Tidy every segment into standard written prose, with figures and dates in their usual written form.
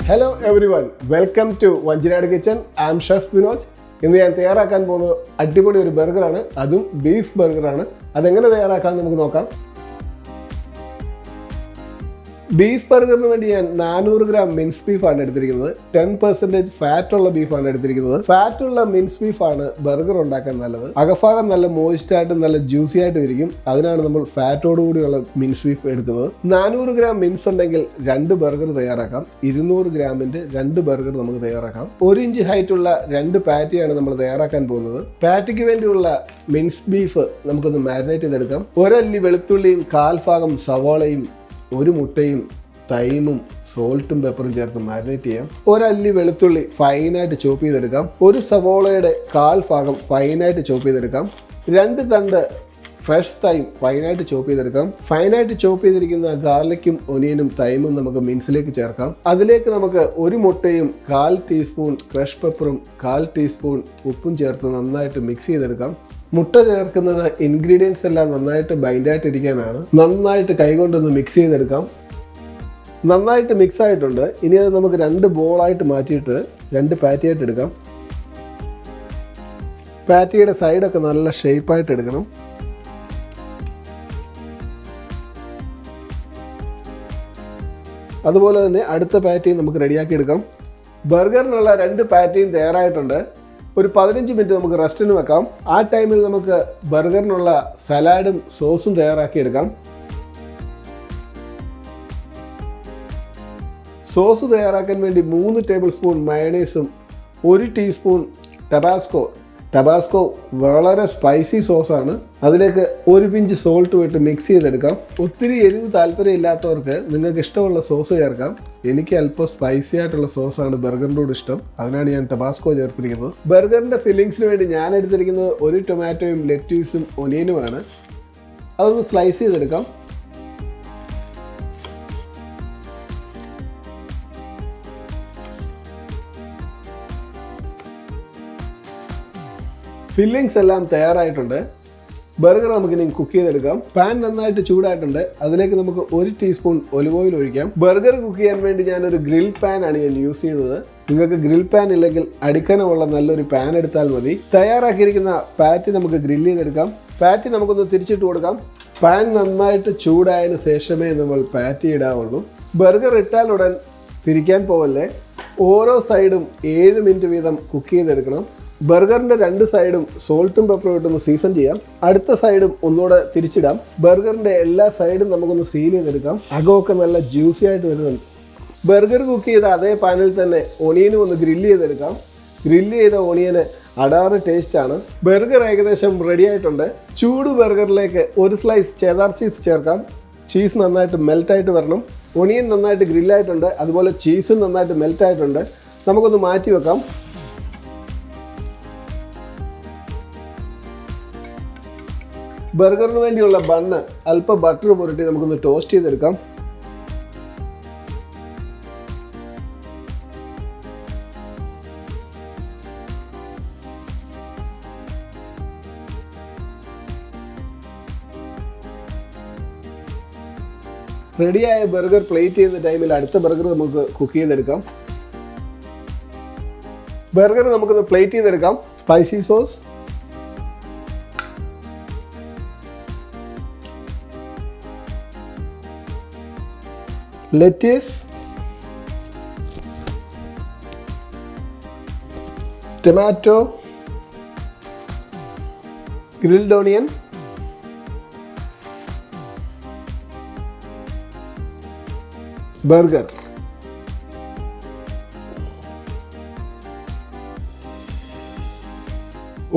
Hello everyone, welcome to Vanjinad Kitchen. I am Chef Vinod. ഇന്ന് ഞാൻ തയ്യാറാക്കാൻ പോകുന്നത് അടിപൊളി ഒരു ബർഗറാണ്, അതും ബീഫ് ബർഗറാണ്. അതെങ്ങനെ തയ്യാറാക്കാൻ നമുക്ക് നോക്കാം. ബീഫ് ബർഗറിന് വേണ്ടി ഞാൻ 400 ഗ്രാം മിൻസ് ബീഫാണ് എടുത്തിരിക്കുന്നത്. 10% ഫാറ്റുള്ള ബീഫാണ് എടുത്തിരിക്കുന്നത്. ഫാറ്റുള്ള മിൻസ് ബീഫാണ് ബർഗർ ഉണ്ടാക്കാൻ നല്ലത്. അകഭാഗം നല്ല മോയിസ്റ്റായിട്ടും നല്ല ജ്യൂസി ആയിട്ടും ഇരിക്കും. അതിനാണ് നമ്മൾ ഫാറ്റോടുകൂടിയുള്ള മിൻസ് ബീഫ് എടുക്കുന്നത്. 400 ഗ്രാം മിൻസ് ഉണ്ടെങ്കിൽ 2 ബർഗർ തയ്യാറാക്കാം. 200 ഗ്രാമിന്റെ 2 ബർഗർ നമുക്ക് തയ്യാറാക്കാം. 1 ഇഞ്ച് ഹൈറ്റുള്ള 2 പാറ്റിയാണ് നമ്മൾ തയ്യാറാക്കാൻ പോകുന്നത്. പാറ്റിക്ക് വേണ്ടിയുള്ള മിൻസ് ബീഫ് നമുക്കൊന്ന് മാരിനേറ്റ് ചെയ്തെടുക്കാം. ഒരല്ലി വെളുത്തുള്ളിയും 1/4 ഭാഗം സവാളയും 1 മുട്ടയും തൈമും സോൾട്ടും പെപ്പറും ചേർത്ത് മാരിനേറ്റ് ചെയ്യാം. ഒരല്ലി വെളുത്തുള്ളി ഫൈനായിട്ട് ചോപ്പ് ചെയ്തെടുക്കാം. 1 സവോളയുടെ 1/4 ഭാഗം ഫൈനായിട്ട് ചോപ്പ് ചെയ്തെടുക്കാം. 2 തണ്ട് ഫ്രഷ് തൈം ഫൈനായിട്ട് ചോപ്പ് ചെയ്തെടുക്കാം. ഫൈനായിട്ട് ചോപ്പ് ചെയ്തിരിക്കുന്ന ഗാർലിക്കും ഒനിയനും തൈമും നമുക്ക് മിൻസിലേക്ക് ചേർക്കാം. അതിലേക്ക് നമുക്ക് 1 മുട്ടയും 1/4 ടീസ്പൂൺ ക്രഷ് പെപ്പറും 1/4 ടീസ്പൂൺ ഉപ്പും ചേർത്ത് നന്നായിട്ട് മിക്സ് ചെയ്തെടുക്കാം. മുട്ട ചേർക്കുന്നത് ഇൻഗ്രീഡിയൻസ് എല്ലാം നന്നായിട്ട് ബൈൻഡായിട്ട് ഇരിക്കാനാണ്. നന്നായിട്ട് കൈകൊണ്ടൊന്ന് മിക്സ് ചെയ്തെടുക്കാം. നന്നായിട്ട് മിക്സ് ആയിട്ടുണ്ട്. ഇനി അത് നമുക്ക് 2 ബോളായിട്ട് മാറ്റിയിട്ട് 2 പാറ്റിയായിട്ട് എടുക്കാം. പാറ്റിയുടെ സൈഡൊക്കെ നല്ല ഷേപ്പായിട്ട് എടുക്കണം. അതുപോലെ തന്നെ അടുത്ത പാറ്റിയും നമുക്ക് റെഡിയാക്കി എടുക്കാം. ബർഗറിനുള്ള 2 പാറ്റിയും തയ്യാറായിട്ടുണ്ട്. ഒരു 15 മിനിറ്റ് നമുക്ക് റെസ്റ്റിന് വെക്കാം. ആ ടൈമിൽ നമുക്ക് ബർഗറിനുള്ള സലാഡും സോസും തയ്യാറാക്കി എടുക്കാം. സോസ് തയ്യാറാക്കാൻ വേണ്ടി 3 ടേബിൾ സ്പൂൺ മയണൈസും 1 ടീസ്പൂൺ ടബാസ്കോ വളരെ സ്പൈസി സോസാണ്. അതിലേക്ക് 1 പിഞ്ച് സോൾട്ട് വിട്ട് മിക്സ് ചെയ്തെടുക്കാം. ഒത്തിരി എരിവ് താല്പര്യമില്ലാത്തവർക്ക് നിങ്ങൾക്ക് ഇഷ്ടമുള്ള സോസ് ചേർക്കാം. എനിക്ക് അല്പം സ്പൈസി ആയിട്ടുള്ള സോസാണ് ബർഗറിൻ്റെ കൂടെ ഇഷ്ടം. അതിനാണ് ഞാൻ ടബാസ്കോ ചേർത്തിരിക്കുന്നത്. ബർഗറിൻ്റെ ഫില്ലിങ്സിന് വേണ്ടി ഞാൻ എടുത്തിരിക്കുന്നത് 1 ടൊമാറ്റോയും ലെറ്റീസും ഒനിയനുമാണ്. അതൊന്ന് സ്ലൈസ് ചെയ്തെടുക്കാം. ഫില്ലിങ്സ് എല്ലാം തയ്യാറായിട്ടുണ്ട്. ബർഗർ നമുക്കിനി കുക്ക് ചെയ്തെടുക്കാം. പാൻ നന്നായിട്ട് ചൂടായിട്ടുണ്ട്. അതിലേക്ക് നമുക്ക് 1 ടീസ്പൂൺ ഒലിവ് ഓയിൽ ഒഴിക്കാം. ബർഗർ കുക്ക് ചെയ്യാൻ വേണ്ടി ഞാനൊരു ഗ്രിൽ പാനാണ് ഞാൻ യൂസ് ചെയ്യുന്നത്. നിങ്ങൾക്ക് ഗ്രിൽ പാൻ ഇല്ലെങ്കിൽ അടിക്കനമുള്ള നല്ലൊരു പാൻ എടുത്താൽ മതി. തയ്യാറാക്കിയിരിക്കുന്ന പാറ്റി നമുക്ക് ഗ്രില്ല് ചെയ്തെടുക്കാം. പാറ്റി നമുക്കൊന്ന് തിരിച്ചിട്ട് കൊടുക്കാം. പാൻ നന്നായിട്ട് ചൂടായതിന് ശേഷമേ നമ്മൾ പാറ്റി ഇടാവുള്ളൂ. ബർഗർ ഇട്ടാൽ ഉടൻ തിരിക്കാൻ പോവല്ലേ. ഓരോ സൈഡും 7 മിനിറ്റ് വീതം കുക്ക് ചെയ്തെടുക്കണം. ബർഗറിൻ്റെ 2 സൈഡും സോൾട്ടും പെപ്പറും ഇട്ടൊന്ന് സീസൺ ചെയ്യാം. അടുത്ത സൈഡും ഒന്നുകൂടെ തിരിച്ചിടാം. ബർഗറിൻ്റെ എല്ലാ സൈഡും നമുക്കൊന്ന് സീൽ ചെയ്തെടുക്കാം. അകമൊക്കെ നല്ല ജ്യൂസി ആയിട്ട് വരുന്നുണ്ട്. ബർഗർ കുക്ക് ചെയ്ത അതേ പാനിൽ തന്നെ ഒണിയനും ഒന്ന് ഗ്രില്ല് ചെയ്തെടുക്കാം. ഗ്രില്ല് ചെയ്ത ഒണിയന് അടാറ് ടേസ്റ്റാണ്. ബർഗർ ഏകദേശം റെഡി ആയിട്ടുണ്ട്. ചൂട് ബർഗറിലേക്ക് 1 സ്ലൈസ് ചെദാർ ചീസ് ചേർക്കാം. ചീസ് നന്നായിട്ട് മെൽറ്റായിട്ട് വരണം. ഒണിയൻ നന്നായിട്ട് ഗ്രില്ലായിട്ടുണ്ട്. അതുപോലെ ചീസും നന്നായിട്ട് മെൽറ്റായിട്ടുണ്ട്. നമുക്കൊന്ന് മാറ്റി വെക്കാം. ബർഗറിന് വേണ്ടിയുള്ള ബണ്ണ് അല്പം ബട്ടർ പുരട്ടി നമുക്കൊന്ന് ടോസ്റ്റ് ചെയ്തെടുക്കാം. റെഡിയായ ബർഗർ പ്ലേറ്റ് ചെയ്യുന്ന ടൈമിൽ അടുത്ത ബർഗർ നമുക്ക് കുക്ക് ചെയ്തെടുക്കാം. ബർഗർ നമുക്കൊന്ന് പ്ലേറ്റ് ചെയ്തെടുക്കാം. Spicy sauce, lettuce, tomato, grilled onion, burger.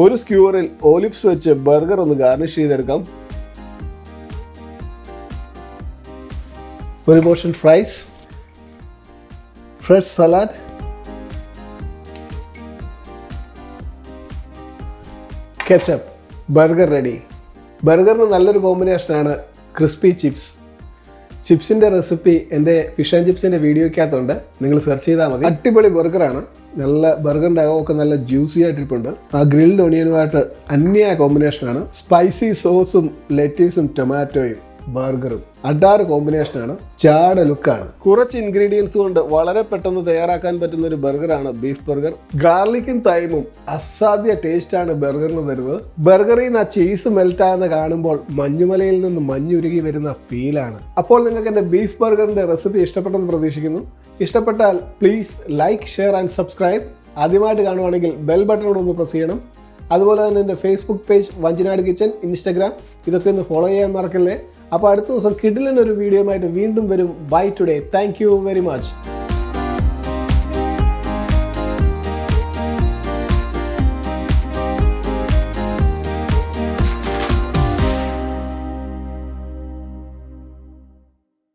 ഒരു സ്ക്യൂവറിൽ ഓലിവ്സ് വെച്ച് ബർഗർ ഒന്ന് ഗാർണിഷ് ചെയ്തെടുക്കാം. 1 portion fries, fresh salad, ketchup. Burger ready. ബർഗറിന് നല്ലൊരു കോമ്പിനേഷനാണ് ക്രിസ്പി ചിപ്സ്. ചിപ്സിൻ്റെ റെസിപ്പി എൻ്റെ ഫിഷ് ആൻഡ് ചിപ്സിൻ്റെ വീഡിയോയ്ക്കകത്തുണ്ട്. നിങ്ങൾ സെർച്ച് ചെയ്താൽ മതി. അടിപൊളി ബർഗറാണ്. നല്ല ബർഗറിൻ്റെ അകമൊക്കെ നല്ല ജ്യൂസി ആയിട്ടിരിപ്പുണ്ട്. ആ ഗ്രിൽഡ് ഒണിയനുമായിട്ട് അന്യ കോമ്പിനേഷനാണ്. സ്പൈസി സോസും ലെറ്റീസും ടൊമാറ്റോയും ബർഗറും അഡാറ് കോമ്പിനേഷനാണ്. ചാട ലുക്കാണ്. കുറച്ച് ഇൻഗ്രീഡിയൻസ് കൊണ്ട് വളരെ പെട്ടെന്ന് തയ്യാറാക്കാൻ പറ്റുന്ന ഒരു ബർഗറാണ് ബീഫ് ബർഗർ. ഗാർലിക്കും തൈമും അസാധ്യ ടേസ്റ്റാണ് ബർഗറിന് തരുന്നത്. ബർഗറിൽ നിന്ന് ആ ചീസ് മെൽറ്റാകുന്ന കാണുമ്പോൾ മഞ്ഞുമലയിൽ നിന്ന് മഞ്ഞുരുകി വരുന്ന ഫീലാണ്. അപ്പോൾ നിങ്ങൾക്ക് എൻ്റെ ബീഫ് ബർഗറിൻ്റെ റെസിപ്പി ഇഷ്ടപ്പെട്ടെന്ന് പ്രതീക്ഷിക്കുന്നു. ഇഷ്ടപ്പെട്ടാൽ please like, share and subscribe. ആദ്യമായിട്ട് കാണുവാണെങ്കിൽ ബെൽ ബട്ടണോട് ഒന്ന് പ്രസ് ചെയ്യണം. അതുപോലെ തന്നെ എൻ്റെ Facebook page Vanchinad kitchen, Instagram ഇതൊക്കെ ഒന്ന് ഫോളോ ചെയ്യാൻ മറക്കല്ലേ. അപ്പോൾ അടുത്ത ദിവസം കിടിലൻ ഒരു വീഡിയോ ആയിട്ട് വീണ്ടും വരും. Bye today. Thank you very much.